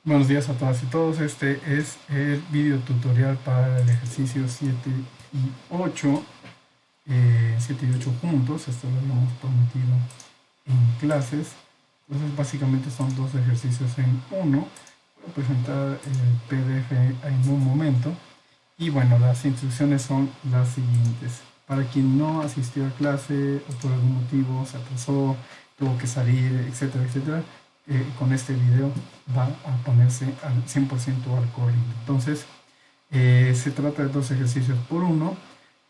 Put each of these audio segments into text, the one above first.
Buenos días a todas y todos. Este es el video tutorial para el ejercicio 7 y 8. 7 y 8 juntos. Esto lo habíamos prometido en clases. Entonces básicamente son dos ejercicios en uno. Voy a presentar el PDF en un momento. Y bueno, las instrucciones son las siguientes. Para quien no asistió a clase o por algún motivo se atrasó, tuvo que salir, etcétera, etcétera, con este video va a ponerse al 100% al corriente. Entonces, se trata de dos ejercicios por uno.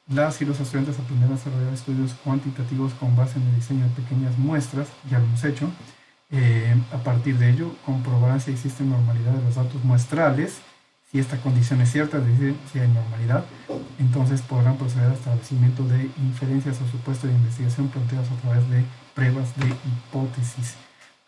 Las y los estudiantes aprenderán a desarrollar estudios cuantitativos con base en el diseño de pequeñas muestras, ya lo hemos hecho. A partir de ello, comprobarán si existe normalidad de los datos muestrales. Si esta condición es cierta, es decir, si hay normalidad, entonces podrán proceder al establecimiento de inferencias o supuestos de investigación planteados a través de pruebas de hipótesis.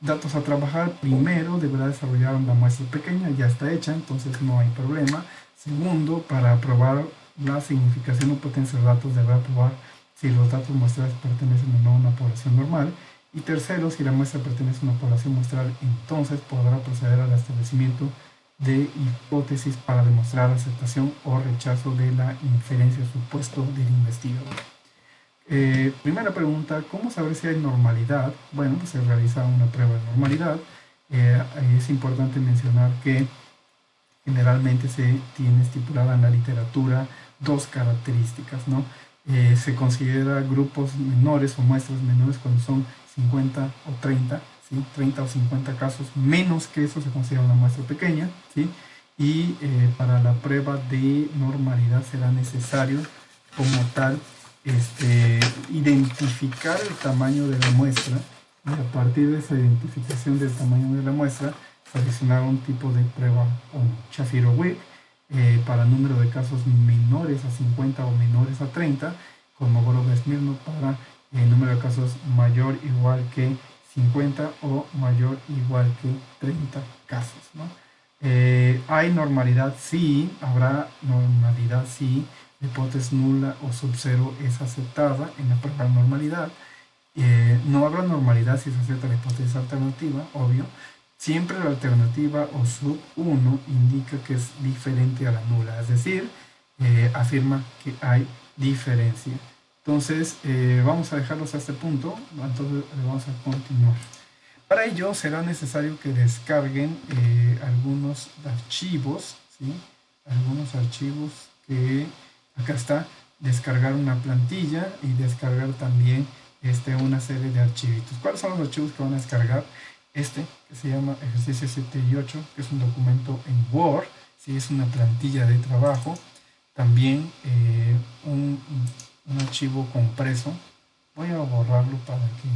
Datos a trabajar: primero, deberá desarrollar una muestra pequeña, ya está hecha, entonces no hay problema. Segundo, para probar la significación o potencia de datos, deberá probar si los datos muestrales pertenecen o no a una población normal. Y tercero, si la muestra pertenece a una población muestral, entonces podrá proceder al establecimiento de hipótesis para demostrar la aceptación o rechazo de la inferencia supuesto del investigador. Primera pregunta: ¿cómo saber si hay normalidad? Bueno, pues se realiza una prueba de normalidad. Es importante mencionar que generalmente se tiene estipulada en la literatura dos características, ¿no? Se considera grupos menores o muestras menores cuando son 50 o 30, ¿sí? 30 o 50 casos, menos que eso se considera una muestra pequeña, ¿sí? Y para la prueba de normalidad será necesario como tal identificar el tamaño de la muestra, y a partir de esa identificación del tamaño de la muestra seleccionar un tipo de prueba o Shafiro-Wilk para número de casos menores a 50 o menores a 30, con Mogorov-Smirnov para el número de casos mayor o igual que 50 o mayor o igual que 30 casos, ¿no? ¿Hay normalidad? Sí. ¿Habrá normalidad? Sí. La hipótesis nula o sub-0 es aceptada en la prueba de normalidad. No habrá normalidad si se acepta la hipótesis alternativa, obvio. Siempre la alternativa o sub 1 indica que es diferente a la nula, es decir, afirma que hay diferencia. Entonces, vamos a dejarlos a este punto, entonces vamos a continuar. Para ello será necesario que descarguen algunos archivos, ¿sí? Algunos archivos que, acá está, descargar una plantilla y descargar también una serie de archivitos. ¿Cuáles son los archivos que van a descargar? Que se llama ejercicio 7 y 8, que es un documento en Word, ¿sí? Es una plantilla de trabajo. También un archivo compreso. Voy a borrarlo para que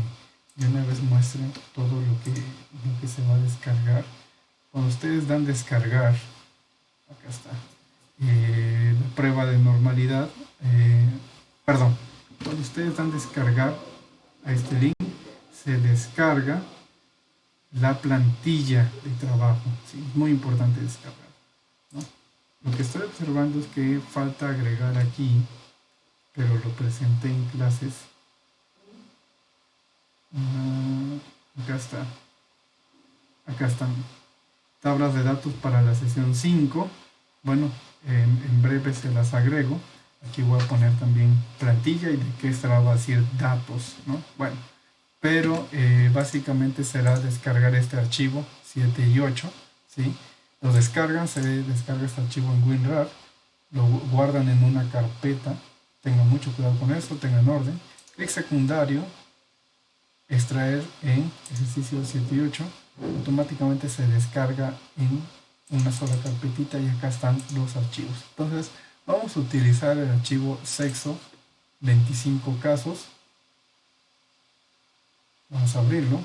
de una vez muestre todo lo que se va a descargar. Cuando ustedes dan descargar, acá está, la prueba de normalidad, perdón, cuando ustedes dan descargar a este link, se descarga la plantilla de trabajo, ¿sí? Es muy importante descargar, ¿no? Lo que estoy observando es que falta agregar aquí, pero lo presenté en clases. Acá está. Acá están tablas de datos para la sesión 5. Bueno, en breve se las agrego. Aquí voy a poner también plantilla y de qué se va a decir datos, ¿no? Bueno, pero básicamente será descargar este archivo 7 y 8, ¿sí? Lo descargan, se descarga este archivo en WinRAR, lo guardan en una carpeta, tengan mucho cuidado con eso, tengan orden. Clic secundario, extraer en ejercicio 7 y 8, automáticamente se descarga en una sola carpetita y acá están los archivos. Entonces vamos a utilizar el archivo sexo 25 casos. Vamos a abrirlo.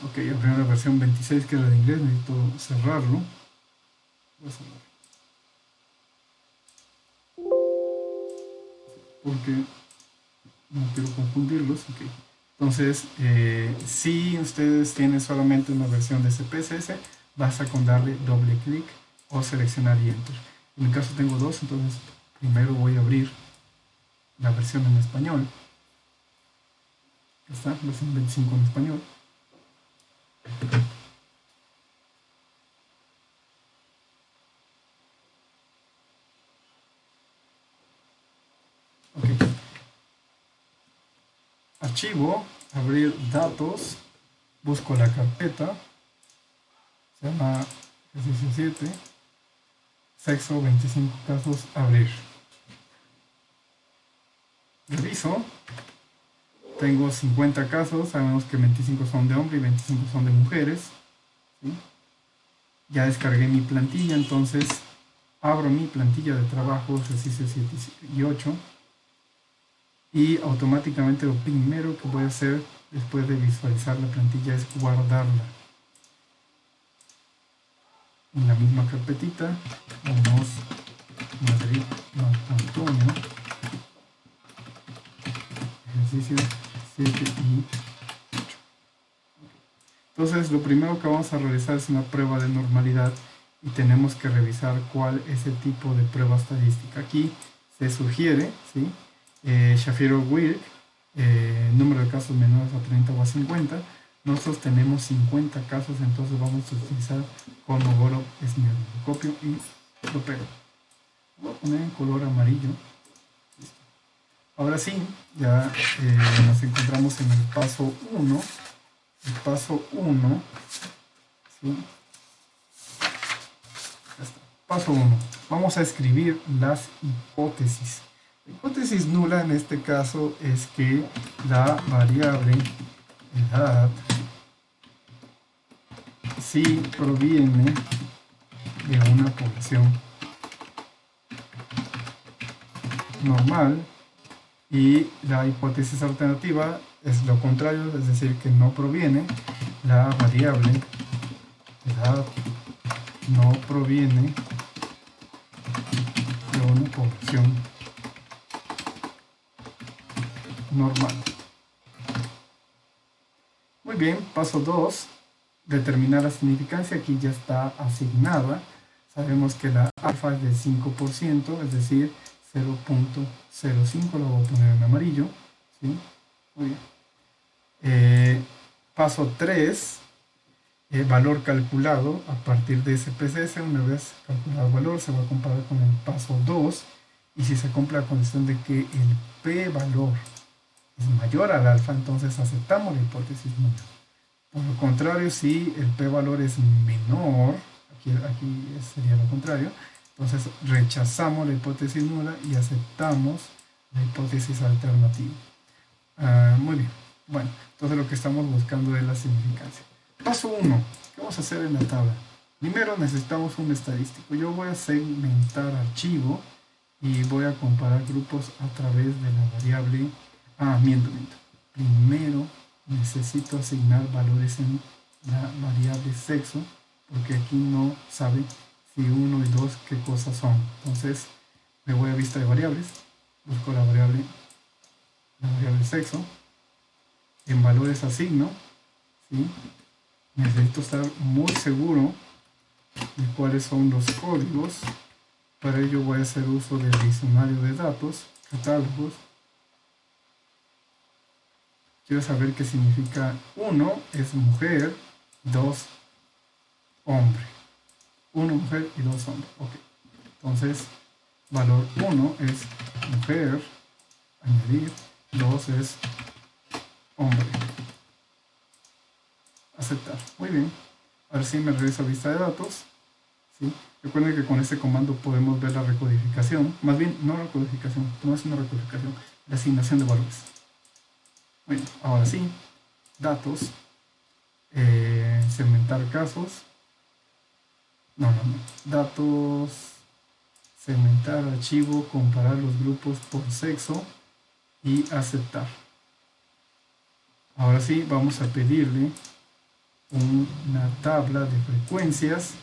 Ok, abrir la versión 26 que era de inglés, necesito cerrarlo. Voy a cerrar porque no quiero confundirlos. Okay. Entonces, si ustedes tienen solamente una versión de CPSS, basta con darle doble clic o seleccionar y enter. En mi caso tengo dos, entonces primero voy a abrir la versión en español. Está, versión 25 en español. archivo, abrir datos, busco la carpeta, se llama ejercicio 7, sexo 25 casos, abrir. Reviso, tengo 50 casos, sabemos que 25 son de hombre y 25 son de mujeres, ¿sí? Ya descargué mi plantilla, entonces abro mi plantilla de trabajo, ejercicio 7 y 8, y automáticamente lo primero que voy a hacer después de visualizar la plantilla es guardarla en la misma carpetita. Vamos Madrid, Antonio, ejercicio 7 y 8. Entonces lo primero que vamos a realizar es una prueba de normalidad y tenemos que revisar cuál es el tipo de prueba estadística. Aquí se sugiere, ¿sí? Shapiro-Wilk, número de casos menores a 30 o a 50. Nosotros tenemos 50 casos, entonces vamos a utilizar Kolmogorov-Smirnov. Lo copio y lo pego. Voy a poner en color amarillo. Listo. Ahora sí, ya nos encontramos en el paso 1. El paso 1, ¿sí? Paso 1. Vamos a escribir las hipótesis. La hipótesis nula en este caso es que la variable edad sí proviene de una población normal, y la hipótesis alternativa es lo contrario, es decir, que no proviene. La variable edad no proviene de una población normal. Muy bien, paso 2, determinar la significancia. Aquí ya está asignada. Sabemos que la alfa es del 5%, es decir, 0.05, lo voy a poner en amarillo, ¿sí? Muy bien. Paso 3, valor calculado a partir de SPSS. Una vez calculado el valor, se va a comparar con el paso 2, y si se cumple la condición de que el p-valor es mayor al alfa, entonces aceptamos la hipótesis nula. Por lo contrario, si el p-valor es menor, aquí sería lo contrario, entonces rechazamos la hipótesis nula y aceptamos la hipótesis alternativa. Muy bien. Bueno, entonces lo que estamos buscando es la significancia. Paso 1. ¿Qué vamos a hacer en la tabla? Primero necesitamos un estadístico. Yo voy a segmentar archivo y voy a comparar grupos a través de la variable... miento. Primero necesito asignar valores en la variable sexo, porque aquí no sabe si 1 y 2 qué cosas son. Entonces me voy a vista de variables, busco la variable sexo, en valores asigno, ¿sí? Necesito estar muy seguro de cuáles son los códigos. Para ello voy a hacer uso del diccionario de datos, catálogos. Quiero saber qué significa 1 es mujer, 2 hombre. 1 mujer y 2 hombres. Ok. Entonces, valor 1 es mujer, añadir, 2 es hombre. Aceptar. Muy bien. Ahora sí me regreso a vista de datos. ¿Sí? Recuerden que con este comando podemos ver la recodificación. Más bien, no recodificación, no es una recodificación, la asignación de valores. Muy bien. Ahora sí, datos, segmentar casos. No. Datos, segmentar archivo, comparar los grupos por sexo y aceptar. Ahora sí, vamos a pedirle una tabla de frecuencias.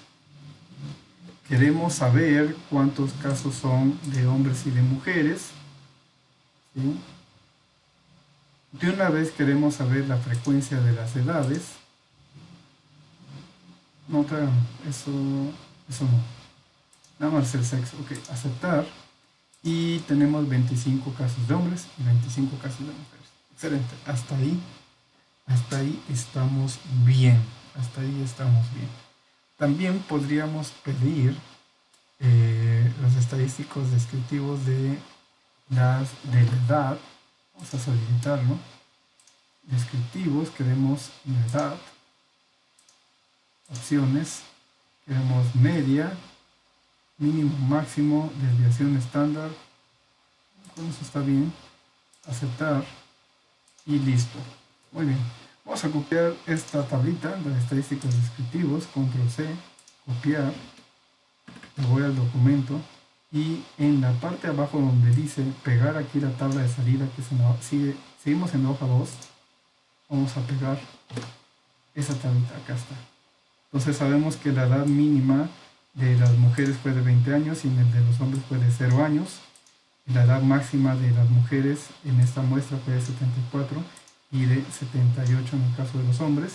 Queremos saber cuántos casos son de hombres y de mujeres, ¿sí? De una vez queremos saber la frecuencia de las edades. No, eso no. Nada más el sexo. Ok, aceptar. Y tenemos 25 casos de hombres y 25 casos de mujeres. Excelente. Hasta ahí estamos bien. También podríamos pedir los estadísticos descriptivos de la edad. Vamos a solicitarlo. descriptivos, queremos la edad, opciones, queremos media, mínimo, máximo, desviación estándar, con eso está bien, aceptar y listo. Muy bien, vamos a copiar esta tablita de estadísticos descriptivos, control C, copiar, me voy al documento y en la parte de abajo donde dice pegar aquí la tabla de salida, que es en la, seguimos en la hoja 2, vamos a pegar esa tablita, acá está. Entonces sabemos que la edad mínima de las mujeres fue de 20 años y en el de los hombres fue de 0 años. Y la edad máxima de las mujeres en esta muestra fue de 74 y de 78 en el caso de los hombres.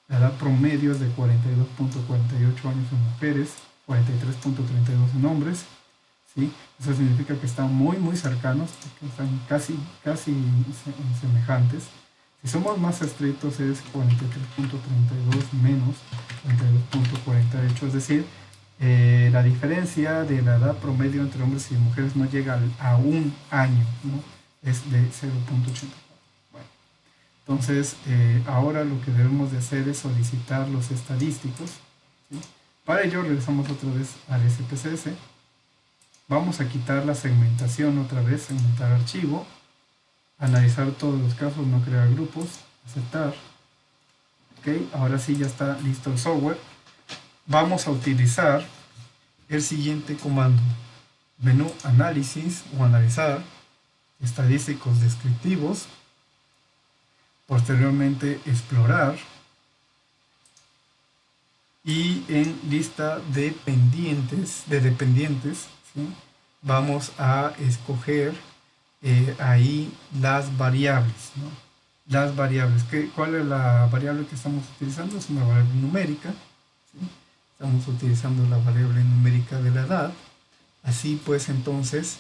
La edad promedio es de 42.48 años en mujeres, 43.32 en hombres. ¿Sí? Eso significa que están muy cercanos, que están casi semejantes. Si somos más estrictos es 43.32 menos 42.48, es decir, la diferencia de la edad promedio entre hombres y mujeres no llega a un año, ¿no? Es de 0.84. Bueno, entonces ahora lo que debemos de hacer es solicitar los estadísticos, ¿sí? Para ello regresamos otra vez al SPSS. Vamos a quitar la segmentación otra vez, segmentar archivo, analizar todos los casos, no crear grupos, aceptar. Ok, ahora sí ya está listo el software. Vamos a utilizar el siguiente comando: menú análisis o analizar, estadísticos descriptivos, posteriormente explorar y en lista de dependientes, ¿sí? Vamos a escoger ahí las variables, ¿no? Las variables, ¿cuál es la variable que estamos utilizando? Es una variable numérica, ¿sí? Estamos utilizando la variable numérica de la edad. Así pues entonces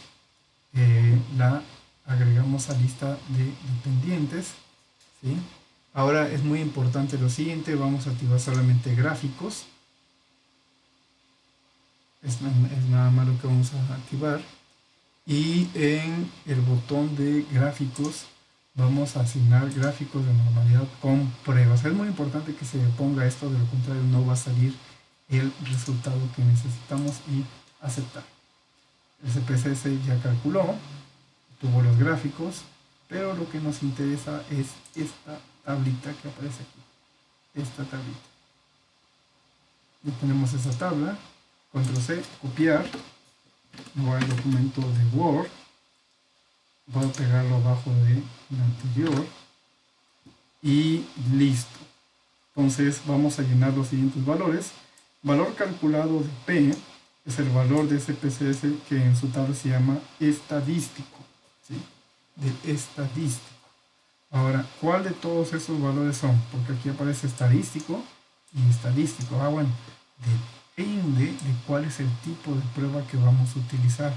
la agregamos a lista de dependientes, ¿sí? Ahora es muy importante lo siguiente, vamos a activar solamente gráficos. Es nada más lo que vamos a activar. Y en el botón de gráficos vamos a asignar gráficos de normalidad con pruebas. Es muy importante que se ponga esto, de lo contrario no va a salir el resultado que necesitamos, y aceptar. El SPSS ya calculó, tuvo los gráficos, pero lo que nos interesa es esta tablita que aparece aquí, esta tablita. Ya tenemos esa tabla, control C, copiar, me voy al documento de Word, voy a pegarlo abajo del anterior y listo. Entonces vamos a llenar los siguientes valores. Valor calculado de P es el valor de SPSS que en su tabla se llama estadístico, ¿sí? De estadístico. Ahora, ¿cuál de todos esos valores son? Porque aquí aparece estadístico y estadístico. Ah, bueno, depende de cuál es el tipo de prueba que vamos a utilizar.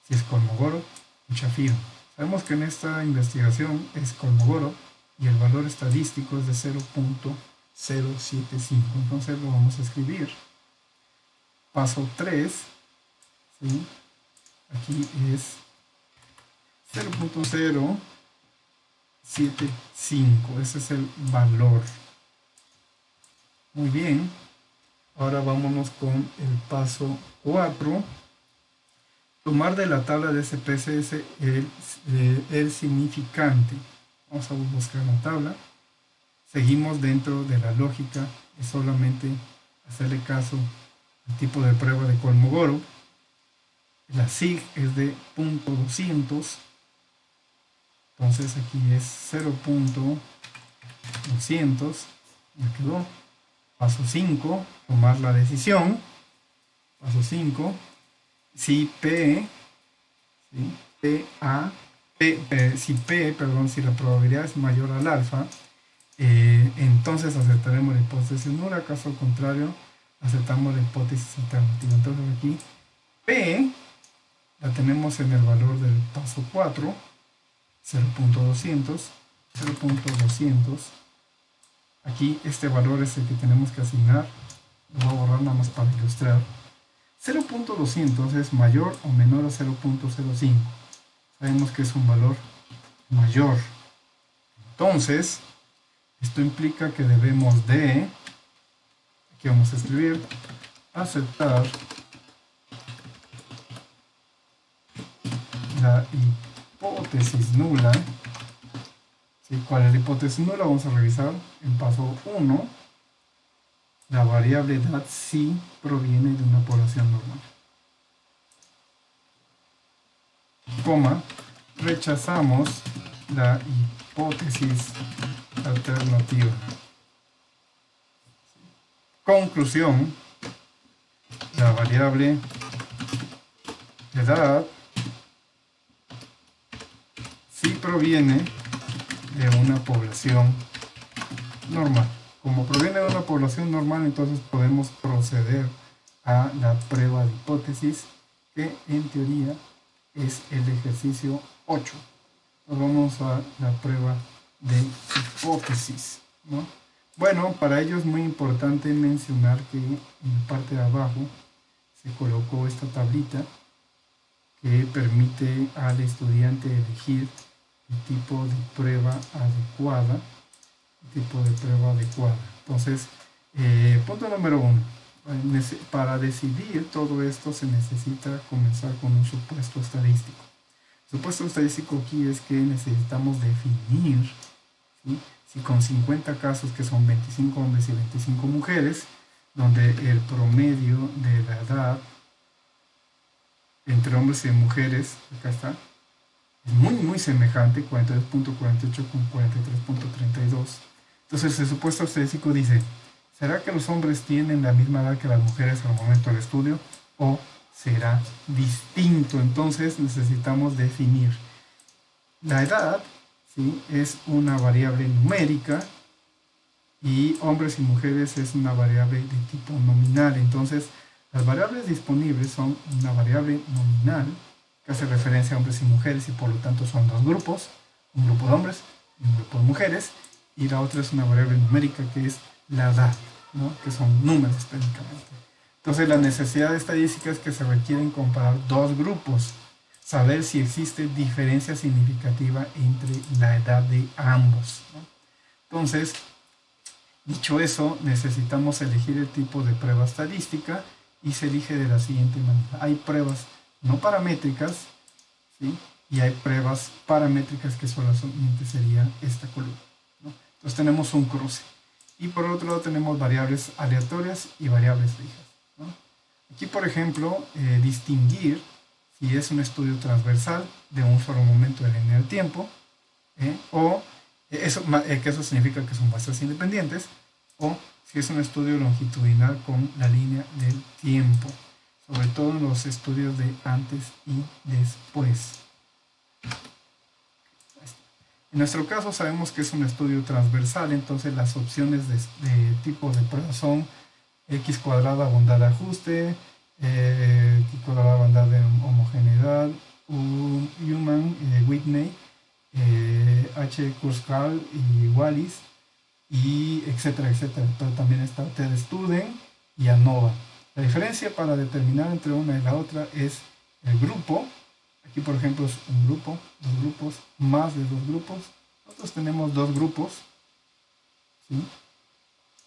Si es Kolmogorov o Shafiro. Sabemos que en esta investigación es Kolmogorov y el valor estadístico es de 0.075. Entonces lo vamos a escribir. Paso 3, ¿sí? Aquí es 0.075. Ese es el valor. Muy bien. Ahora vámonos con el paso 4. Tomar de la tabla de SPSS el significante. Vamos a buscar la tabla. Seguimos dentro de la lógica de solamente hacerle caso al tipo de prueba de Kolmogorov. La SIG es de .200. Entonces aquí es 0.200. Ya quedó. Paso 5, tomar la decisión. Paso 5, si P, ¿sí? Si la probabilidad es mayor al alfa, entonces aceptaremos la hipótesis nula. Caso contrario, aceptamos la hipótesis alternativa. Entonces aquí P la tenemos en el valor del paso 4, 0.200. Aquí este valor es el que tenemos que asignar. Lo voy a borrar nada más para ilustrar. 0.200 es mayor o menor a 0.05. Sabemos que es un valor mayor. Entonces, Esto implica que debemos de, aquí vamos a escribir, aceptar la hipótesis nula. ¿Sí? ¿Cuál es la hipótesis nula? Vamos a revisar en paso 1. La variable edad sí proviene de una población normal. Coma, rechazamos la hipótesis alternativa. Conclusión, la variable edad sí proviene de una población normal. Como proviene de una población normal, entonces podemos proceder a la prueba de hipótesis, que en teoría es el ejercicio 8. Nos vamos a la prueba de hipótesis, ¿no? Bueno, para ello es muy importante mencionar que en la parte de abajo se colocó esta tablita que permite al estudiante elegir el tipo de prueba adecuada. Entonces, punto número 1. Para decidir todo esto se necesita comenzar con un supuesto estadístico. El supuesto estadístico aquí es que necesitamos definir, ¿sí?, si con 50 casos, que son 25 hombres y 25 mujeres, donde el promedio de la edad entre hombres y mujeres, acá está, es muy semejante, 42.48 con 43.32. Entonces el supuesto estadístico dice, ¿será que los hombres tienen la misma edad que las mujeres al momento del estudio? ¿O será distinto? Entonces necesitamos definir. La edad, ¿sí?, es una variable numérica y hombres y mujeres es una variable de tipo nominal. Entonces las variables disponibles son una variable nominal que hace referencia a hombres y mujeres y por lo tanto son dos grupos, un grupo de hombres y un grupo de mujeres, y la otra es una variable numérica que es la edad, ¿no?, que son números técnicamente. Entonces la necesidad de estadística es que se requieren comparar dos grupos, saber si existe diferencia significativa entre la edad de ambos, ¿no? Entonces, dicho eso, necesitamos elegir el tipo de prueba estadística y se elige de la siguiente manera. Hay pruebas no paramétricas, ¿sí?, y hay pruebas paramétricas que solamente sería esta columna, ¿no? Entonces tenemos un cruce. Y por otro lado tenemos variables aleatorias y variables fijas, ¿no? Aquí, por ejemplo, distinguir si es un estudio transversal de un solo momento de la línea del tiempo, o que eso significa que son muestras independientes, o si es un estudio longitudinal con la línea del tiempo, sobre todo en los estudios de antes y después. En nuestro caso sabemos que es un estudio transversal, entonces las opciones de tipo de prueba son x cuadrada bondad de ajuste, x cuadrada bondad de homogeneidad, Human, Whitney, H. Kurzweil y Wallis, y etcétera, etcétera. Pero también está TED-Student y ANOVA. La diferencia para determinar entre una y la otra es el grupo. Aquí, por ejemplo, es un grupo, dos grupos, más de dos grupos. Nosotros tenemos dos grupos, ¿sí?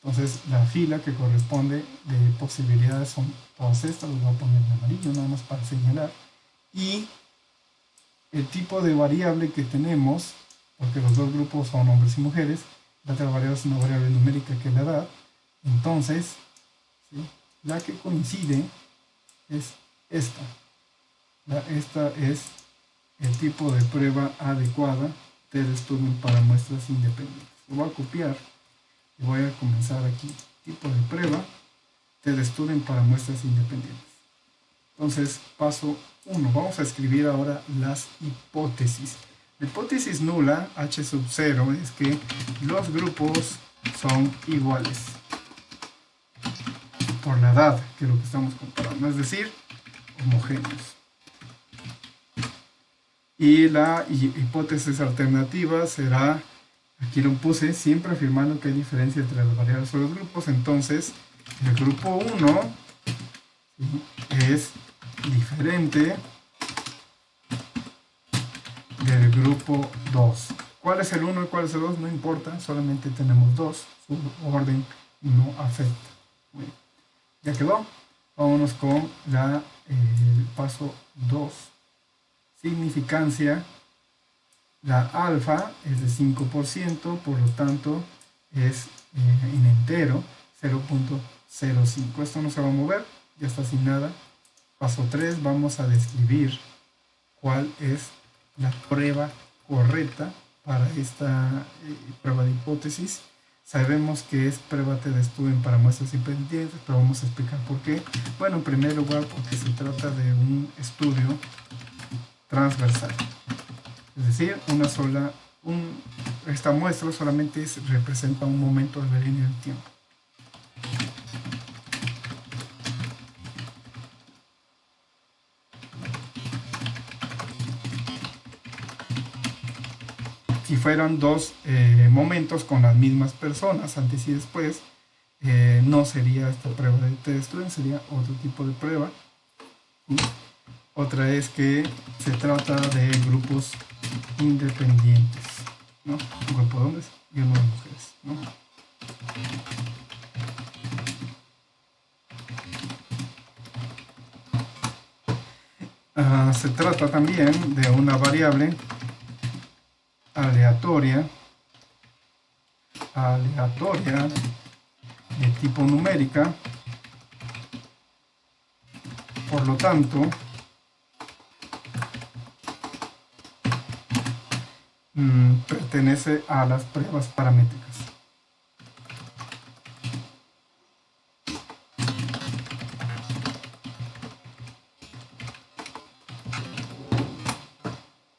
Entonces, la fila que corresponde de posibilidades son todas estas. Los voy a poner en amarillo nada más para señalar. Y el tipo de variable que tenemos, porque los dos grupos son hombres y mujeres, la otra variable es una variable numérica que es la edad. Entonces, ¿sí?, la que coincide es esta. Esta es el tipo de prueba adecuada del estudio para muestras independientes. Lo voy a copiar y voy a comenzar aquí. Tipo de prueba del estudio para muestras independientes. Entonces, paso 1. Vamos a escribir ahora las hipótesis. La hipótesis nula, H sub 0, es que los grupos son iguales por la edad, que es lo que estamos comparando, es decir, homogéneos. Y la hipótesis alternativa será, aquí lo puse, siempre afirmando que hay diferencia entre las variables o los grupos. Entonces, el grupo 1, ¿sí?, es diferente del grupo 2. ¿Cuál es el 1 y cuál es el 2? No importa, solamente tenemos dos, su orden no afecta. Bueno, ya quedó. Vámonos con el paso 2. Significancia. La alfa es de 5%, por lo tanto es en entero 0.05. Esto no se va a mover, ya está sin nada. Paso 3, vamos a describir cuál es la prueba correcta para esta prueba de hipótesis. Sabemos que es prueba de Studen para muestras independientes, pero vamos a explicar por qué. Bueno, en primer lugar, porque se trata de un estudio transversal. Es decir, esta muestra solamente representa un momento de la línea del tiempo. Si fueran dos momentos con las mismas personas, antes y después, no sería esta prueba de T-Student, sería otro tipo de prueba. Otra es que se trata de grupos independientes, ¿no? Un grupo de hombres y uno de mujeres, ¿no? Se trata también de una variable aleatoria de tipo numérica. Por lo tanto, pertenece a las pruebas paramétricas.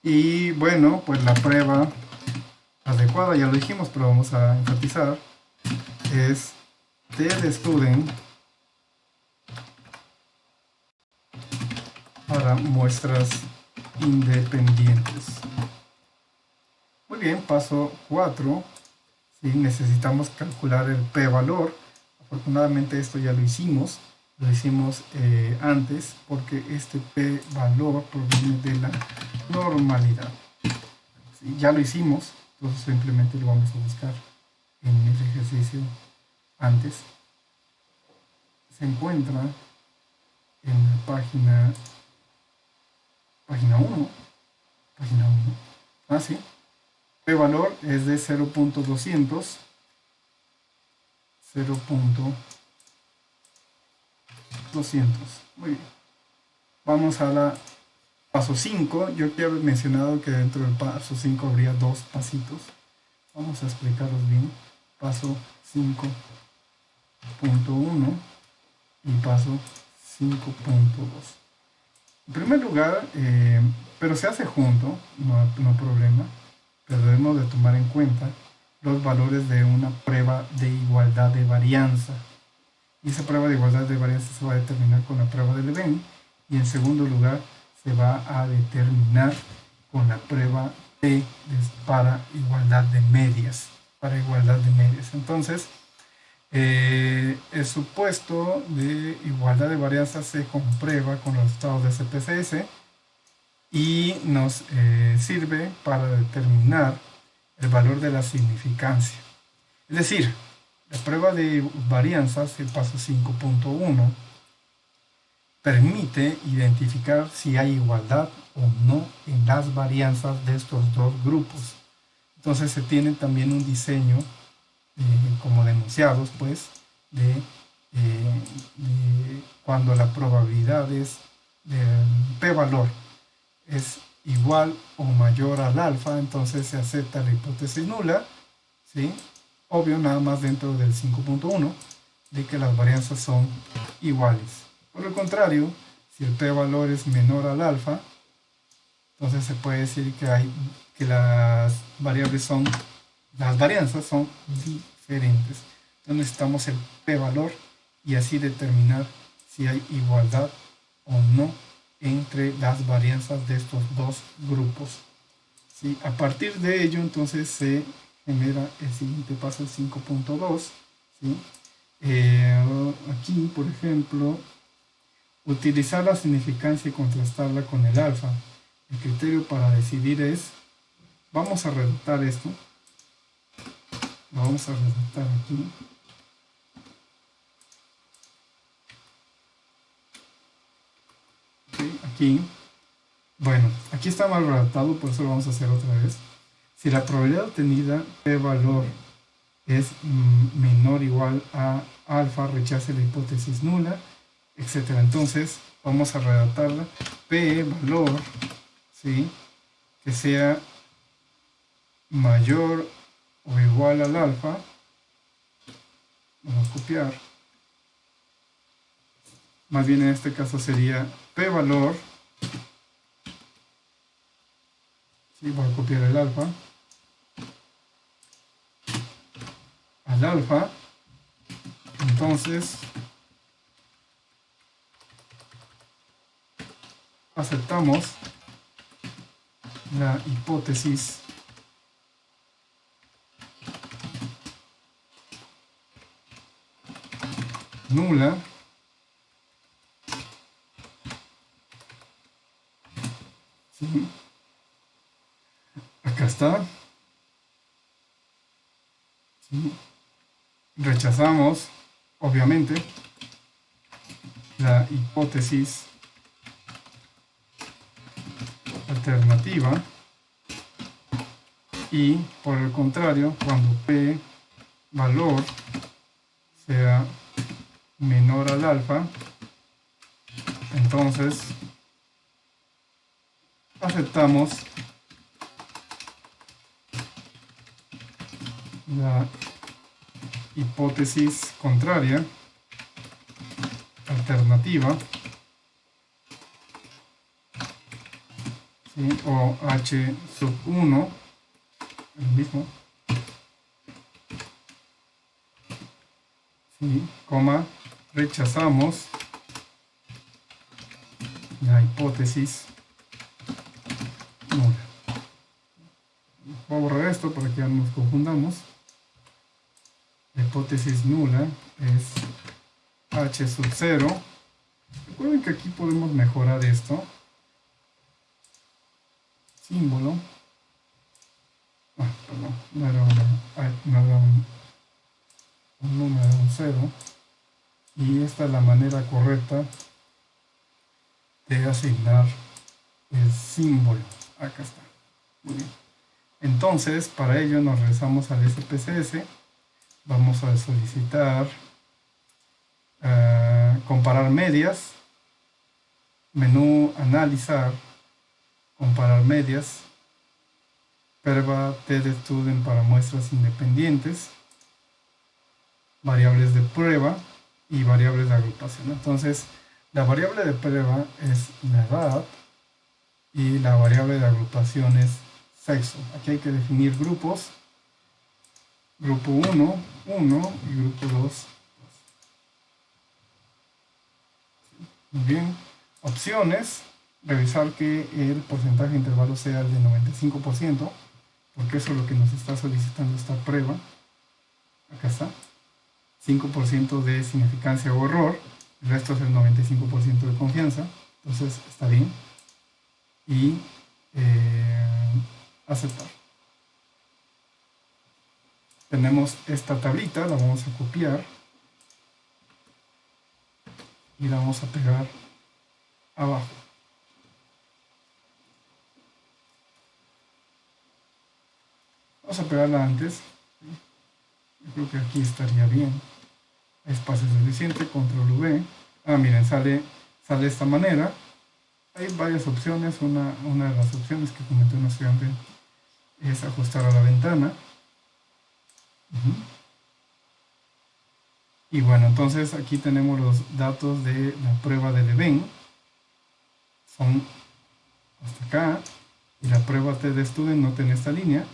Y bueno, pues la prueba adecuada, ya lo dijimos, pero vamos a enfatizar, es T-Student para muestras independientes. Muy bien, paso 4. ¿Sí? Necesitamos calcular el p-valor. Afortunadamente esto ya lo hicimos antes, porque este p-valor proviene de la normalidad. ¿Sí? Ya lo hicimos, entonces simplemente lo vamos a buscar en el ejercicio antes. Se encuentra en la página 1. Ah, sí. P-valor es de 0.200. 0.200. Muy bien. Vamos a la paso 5. Yo ya he mencionado que dentro del paso 5 habría dos pasitos. Vamos a explicarlos bien. Paso 5.1 y paso 5.2. En primer lugar, pero se hace junto, no hay problema, pero debemos de tomar en cuenta los valores de una prueba de igualdad de varianza. Y esa prueba de igualdad de varianza se va a determinar con la prueba de Leven, y en segundo lugar se va a determinar con la prueba T para igualdad de medias. Entonces, el supuesto de igualdad de varianza se comprueba con los estados de SPSS y nos sirve para determinar el valor de la significancia. Es decir, la prueba de varianzas, el paso 5.1, permite identificar si hay igualdad o no en las varianzas de estos dos grupos. Entonces se tiene también un diseño como denunciados, pues, de cuando la probabilidad es del p-valor es igual o mayor al alfa, entonces se acepta la hipótesis nula, ¿sí? Obvio, nada más dentro del 5.1 de que las varianzas son iguales. Por el contrario, si el p-valor es menor al alfa, entonces se puede decir que las varianzas son diferentes. Entonces necesitamos el p-valor y así determinar si hay igualdad o no entre las varianzas de estos dos grupos. ¿Sí? A partir de ello, entonces se genera el siguiente paso, el 5.2. ¿Sí? Aquí, por ejemplo, utilizar la significancia y contrastarla con el alfa. El criterio para decidir es Vamos a redactar esto. Lo vamos a redactar aquí. Okay, aquí. Bueno, aquí está mal redactado, por eso lo vamos a hacer otra vez. Si la probabilidad obtenida de valor es menor o igual a alfa, rechace la hipótesis nula, etc. Entonces vamos a redactarla. P valor, ¿sí?, que sea mayor o igual al alfa. Vamos a copiar. Más bien en este caso sería P valor. ¿Sí? Voy a copiar el alfa. Al alfa. Entonces aceptamos la hipótesis nula. ¿Sí? Acá está. ¿Sí? Rechazamos, obviamente, la hipótesis alternativa. Y por el contrario, cuando P valor sea menor al alfa, entonces aceptamos la hipótesis contraria, alternativa, ¿sí?, o H sub 1, el mismo, ¿sí?, coma, rechazamos la hipótesis nula. Voy a borrar esto para que ya no nos confundamos. La hipótesis nula es H sub 0. Recuerden que aquí podemos mejorar esto. Símbolo. Perdón, no era un número, un 0. Y esta es la manera correcta de asignar el símbolo. Acá está. Muy bien. Entonces, para ello nos regresamos al SPSS. Vamos a solicitar comparar medias. Menú analizar. Comparar medias. Prueba testudent para muestras independientes. Variables de prueba y variables de agrupación. Entonces, la variable de prueba es la edad y la variable de agrupación es sexo. Aquí hay que definir grupos. Grupo 1, 1 y grupo 2, 2. Muy bien. Opciones. Revisar que el porcentaje de intervalo sea el de 95%, porque eso es lo que nos está solicitando esta prueba. Acá está. 5% de significancia o error, el resto es el 95% de confianza, entonces está bien. Y aceptar. Tenemos esta tablita, la vamos a copiar y la vamos a pegar abajo. Vamos a pegarla antes. Yo creo que aquí estaría bien. Espacio suficiente, control V. Miren, sale de esta manera. Hay varias opciones. Una de las opciones que comenté un estudiante es ajustar a la ventana. Y bueno, entonces aquí tenemos los datos de la prueba del event. Son hasta acá. Y la prueba TestStudent no tiene esta línea.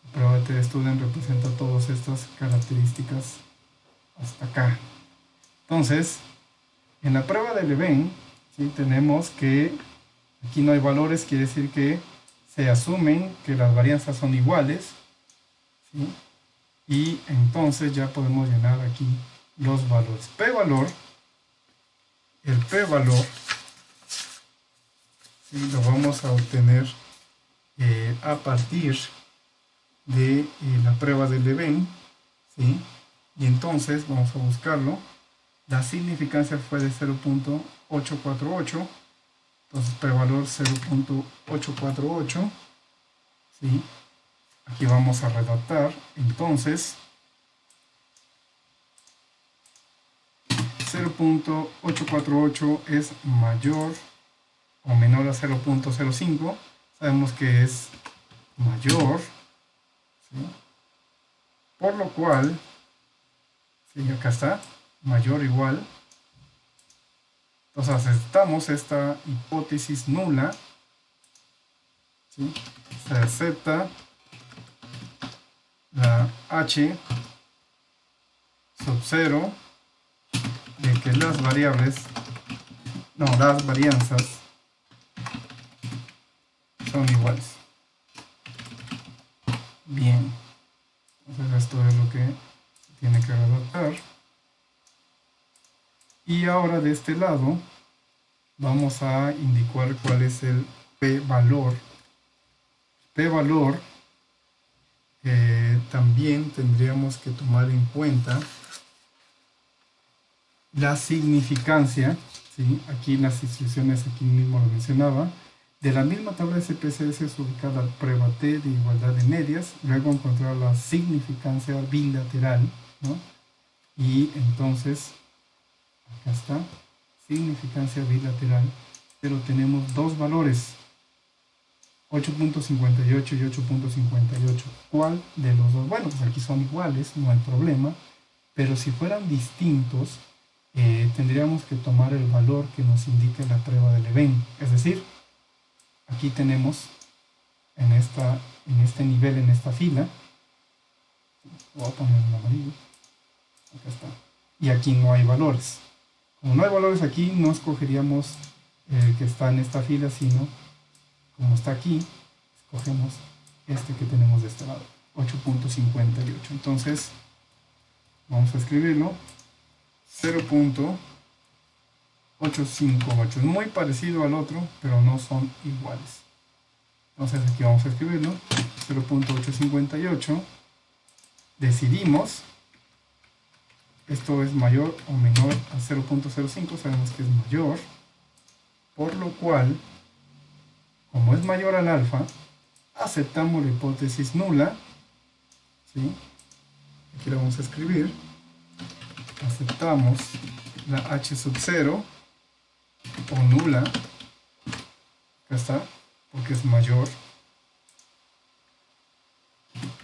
La prueba TestStudent representa todas estas características hasta acá. Entonces, en la prueba del event, ¿sí?, tenemos que aquí no hay valores, quiere decir que se asumen que las varianzas son iguales, ¿sí?, y entonces ya podemos llenar aquí los valores. P-valor, el P-valor, ¿sí?, lo vamos a obtener a partir de la prueba de Leven, ¿sí? Y entonces vamos a buscarlo. La significancia fue de 0.848, entonces prevalor 0.848, ¿sí? Aquí vamos a redactar, entonces 0.848 es mayor o menor a 0.05, sabemos que es mayor, ¿sí? Por lo cual, ¿sí? Acá está, mayor o igual. Entonces aceptamos esta hipótesis nula, ¿sí? Se acepta la h sub 0 de que las varianzas son iguales. Bien, entonces esto es lo que se tiene que redactar. Y ahora de este lado vamos a indicar cuál es el p-valor. P-valor también tendríamos que tomar en cuenta la significancia, ¿sí? Aquí las instrucciones, aquí mismo lo mencionaba, de la misma tabla SPSS es ubicada la prueba T de igualdad de medias, luego encontrar la significancia bilateral, ¿no? Y entonces, acá está, significancia bilateral, pero tenemos dos valores, 8.58 y 8.58. ¿Cuál de los dos? Bueno, pues aquí son iguales, no hay problema, pero si fueran distintos, tendríamos que tomar el valor que nos indique la prueba de Leven. Es decir, aquí tenemos en este nivel, en esta fila, voy a poner en amarillo, acá está, y aquí no hay valores. Como no hay valores aquí, no escogeríamos el que está en esta fila, sino como está aquí, escogemos este que tenemos de este lado, 8.58. Entonces, vamos a escribirlo, 0.858. Es muy parecido al otro, pero no son iguales. Entonces aquí vamos a escribirlo, 0.858. Decidimos, esto es mayor o menor a 0.05, sabemos que es mayor, por lo cual, como es mayor al alfa, aceptamos la hipótesis nula, ¿sí? Aquí la vamos a escribir, aceptamos la h sub 0 o nula, acá está, porque es mayor,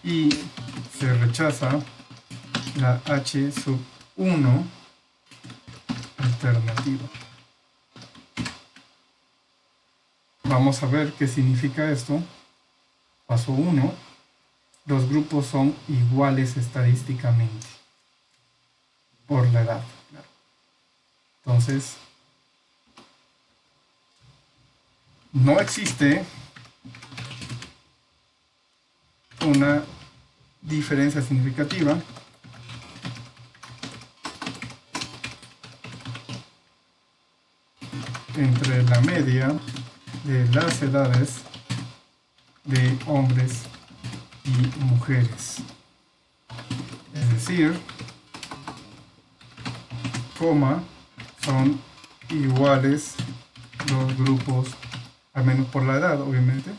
y se rechaza la h sub 1 alternativa. Vamos a ver qué significa esto. Paso 1. Los grupos son iguales estadísticamente por la edad. Claro. Entonces, no existe una diferencia significativa entre la media de las edades de hombres y mujeres. Es decir, son iguales los grupos, al menos por la edad, obviamente.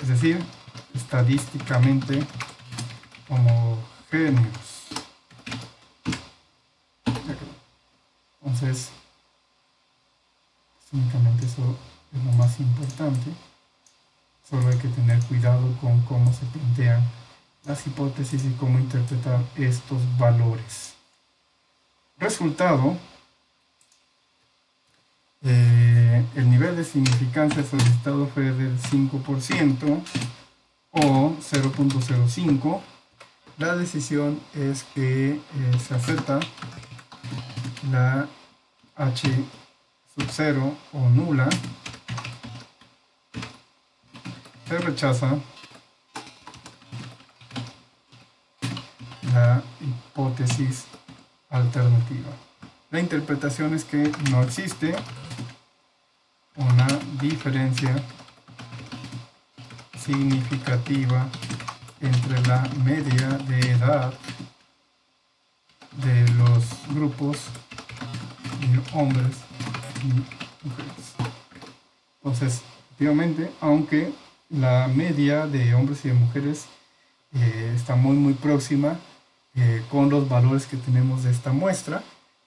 Es decir, estadísticamente homogéneos. Entonces, únicamente eso es lo más importante. Solo hay que tener cuidado con cómo se plantean las hipótesis y cómo interpretar estos valores. Resultado, el nivel de significancia solicitado fue del 5% o 0.05. La decisión es que se acepta la h sub 0 o nula, se rechaza la hipótesis alternativa. La interpretación es que no existe una diferencia significativa entre la media de edad de los grupos de hombres y mujeres. Entonces, efectivamente, aunque la media de hombres y de mujeres está muy próxima con los valores que tenemos de esta muestra,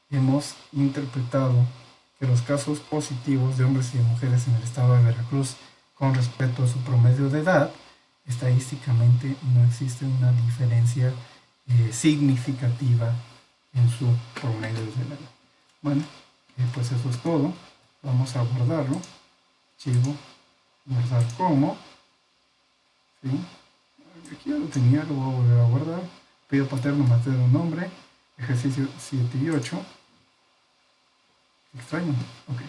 hemos interpretado que los casos positivos de hombres y de mujeres en el estado de Veracruz con respecto a su promedio de edad, estadísticamente no existe una diferencia significativa en su promedio de edad. Bueno, pues eso es todo. Vamos a guardarlo. Archivo, guardar como. ¿Sí? Aquí ya lo tenía, lo voy a volver a guardar. Apellido paterno, materno, nombre. Ejercicio 7 y 8. Extraño. Ok.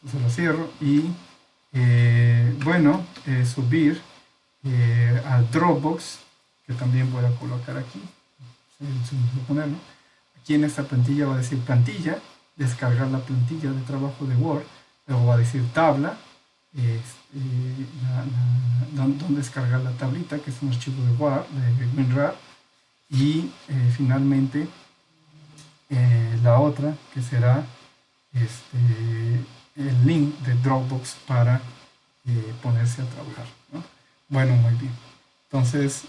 Entonces lo cierro y bueno, subir al Dropbox, que también voy a colocar aquí. Ponerlo. Aquí en esta plantilla va a decir plantilla, descargar la plantilla de trabajo de Word, luego va a decir tabla, donde descargar la tablita, que es un archivo de Word, de WinRAR, y finalmente la otra, que será el link de Dropbox para ponerse a trabajar, ¿no? Bueno, muy bien. Entonces,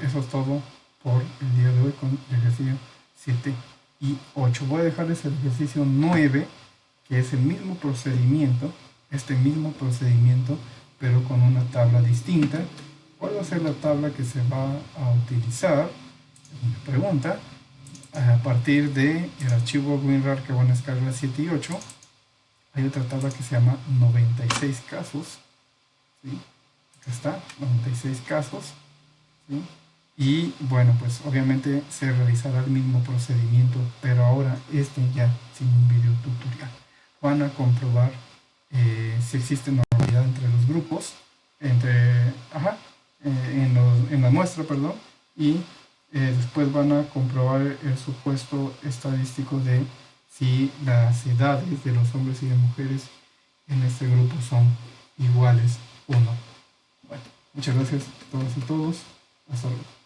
eso es todo por el día de hoy con el ejercicio 7 y 8. Voy a dejarles el ejercicio 9, que es el mismo procedimiento, pero con una tabla distinta. ¿Cuál va a ser la tabla que se va a utilizar? Me pregunta. A partir del archivo WinRAR que van a descargar 7 y 8, hay otra tabla que se llama 96 casos. ¿Sí? Acá está, 96 casos. ¿Sí? Y bueno, pues obviamente se realizará el mismo procedimiento, pero ahora ya sin un video tutorial. Van a comprobar si existe normalidad entre los grupos, en la muestra, perdón, y después van a comprobar el supuesto estadístico de si las edades de los hombres y de mujeres en este grupo son iguales o no. Bueno, muchas gracias a todas y todos. Hasta luego.